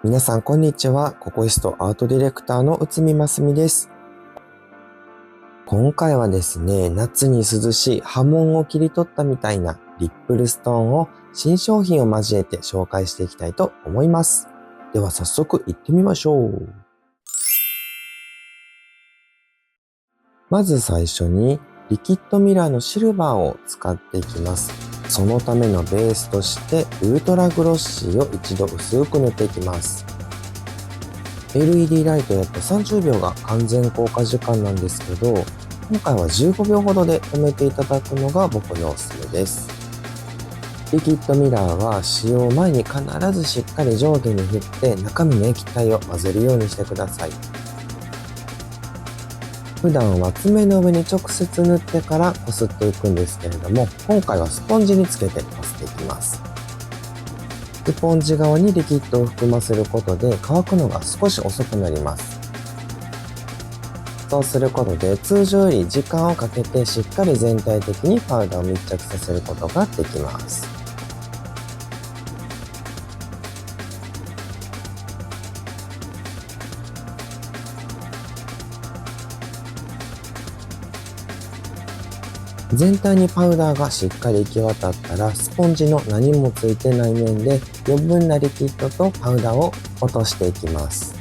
皆さんこんにちは。ココイストアートディレクターの内海ますみです。今回はですね、夏に涼しい波紋を切り取ったみたいなリップルストーンを新商品を交えて紹介していきたいと思います。では早速行ってみましょう。まず最初にリキッドミラーのシルバーを使っていきます。そのためのベースとしてウルトラグロッシーを一度薄く塗っていきます。LED ライトやと30秒が完全効果時間なんですけど、今回は15秒ほどで止めていただくのが僕のおすすめです。リキッドミラーは使用前に必ずしっかり上下に振って中身の液体を混ぜるようにしてください。普段は爪の上に直接塗ってからこすっていくんですけれども、今回はスポンジにつけてこすっていきます。スポンジ側にリキッドを含ませることで乾くのが少し遅くなります。そうすることで通常より時間をかけてしっかり全体的にパウダーを密着させることができます。全体にパウダーがしっかり行き渡ったら、スポンジの何もついてない面で余分なリキッドとパウダーを落としていきます。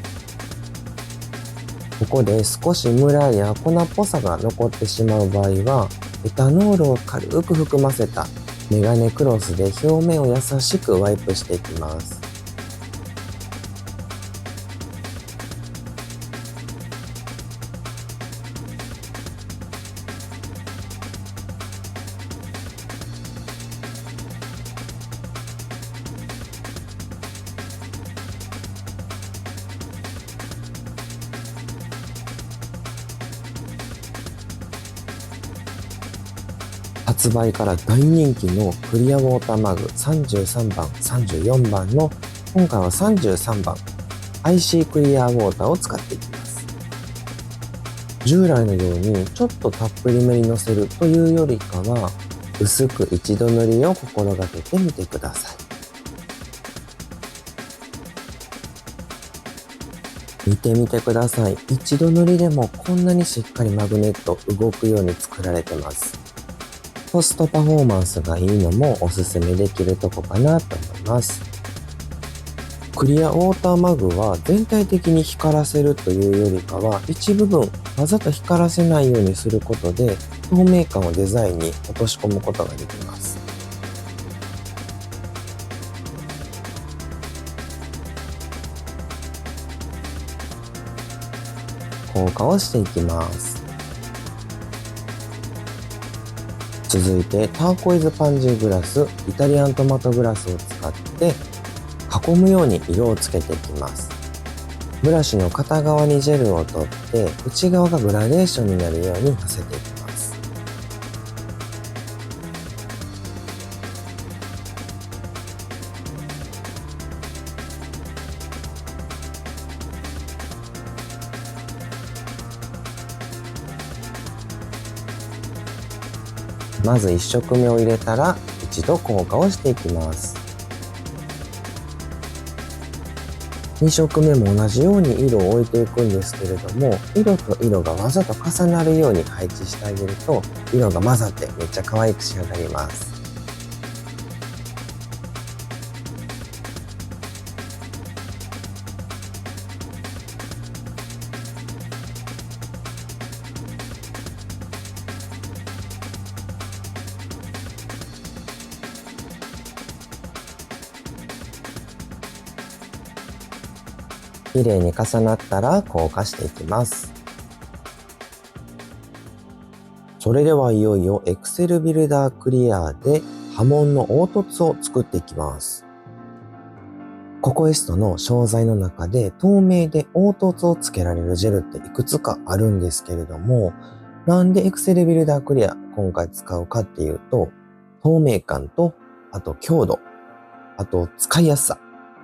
ここで少しムラや粉っぽさが残ってしまう場合は、エタノールを軽く含ませたメガネクロスで表面を優しくワイプしていきます。発売から大人気のクリアウォーターマグ33番、34番の今回は33番 IC クリアウォーターを使っていきます。従来のようにちょっとたっぷりめにのせるというよりかは、薄く一度塗りを心がけてみてください。見てみてください。一度塗りでもこんなにしっかりマグネット動くように作られてます。コストパフォーマンスがいいのもおすすめできるとこかなと思います。クリアウォーターマグは全体的に光らせるというよりかは、一部分わざと光らせないようにすることで透明感をデザインに落とし込むことができます。硬化をしていきます。続いてターコイズパンジーグラス、イタリアントマトグラスを使って囲むように色をつけていきます。ブラシの片側にジェルを取って内側がグラデーションになるようにのせていきます。まず1色目を入れたら一度硬化をしていきます。2色目も同じように色を置いていくんですけれども、色と色がわざと重なるように配置してあげると色が混ざってめっちゃ可愛く仕上がります。綺麗に重なったら硬化していきます。それではいよいよ Excel ビルダークリアで波紋の凹凸を作っていきます。ココエストの商材の中で透明で凹凸をつけられるジェルっていくつかあるんですけれども、なんで Excel ビルダークリア今回使うかっていうと、透明感と、あと強度、あと使いやすさ、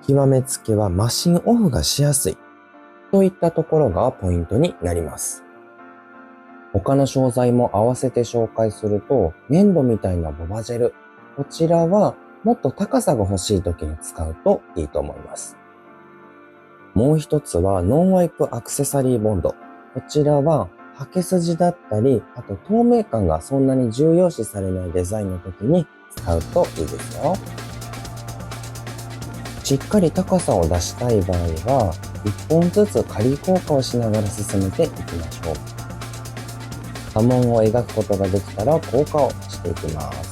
極めつけはマシンオフがしやすいといったところがポイントになります。他の商材も合わせて紹介すると、粘土みたいなボバジェル。こちらはもっと高さが欲しい時に使うといいと思います。もう一つはノンワイプアクセサリーボンド。こちらは履け筋だったり、あと透明感がそんなに重要視されないデザインの時に使うといいですよ。しっかり高さを出したい場合は、1本ずつ仮効果をしながら進めていきましょう。波紋を描くことができたら効果をしていきます。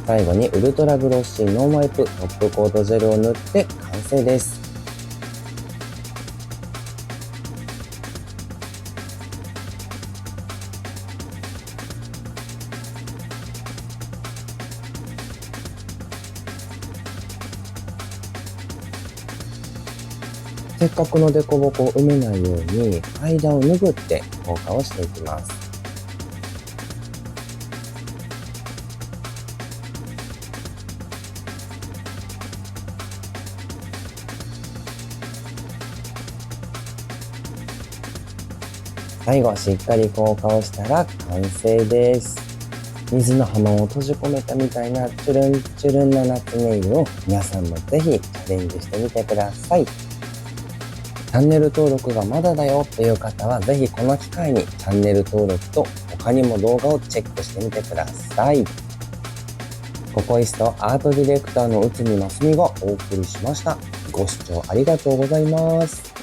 最後にウルトラグロッシーノンワイプトップコートジェルを塗って完成です。せっかくの凸凹を埋めないように間を拭って効果をしていきます。最後しっかり効果をしたら完成です。水の波紋を閉じ込めたみたいなチュルンチュルンな夏ネイルを皆さんもぜひチャレンジしてみてください。チャンネル登録がまだだよという方はぜひこの機会にチャンネル登録と他にも動画をチェックしてみてください。ココイストアートディレクターの内海ますみがお送りしました。ご視聴ありがとうございます。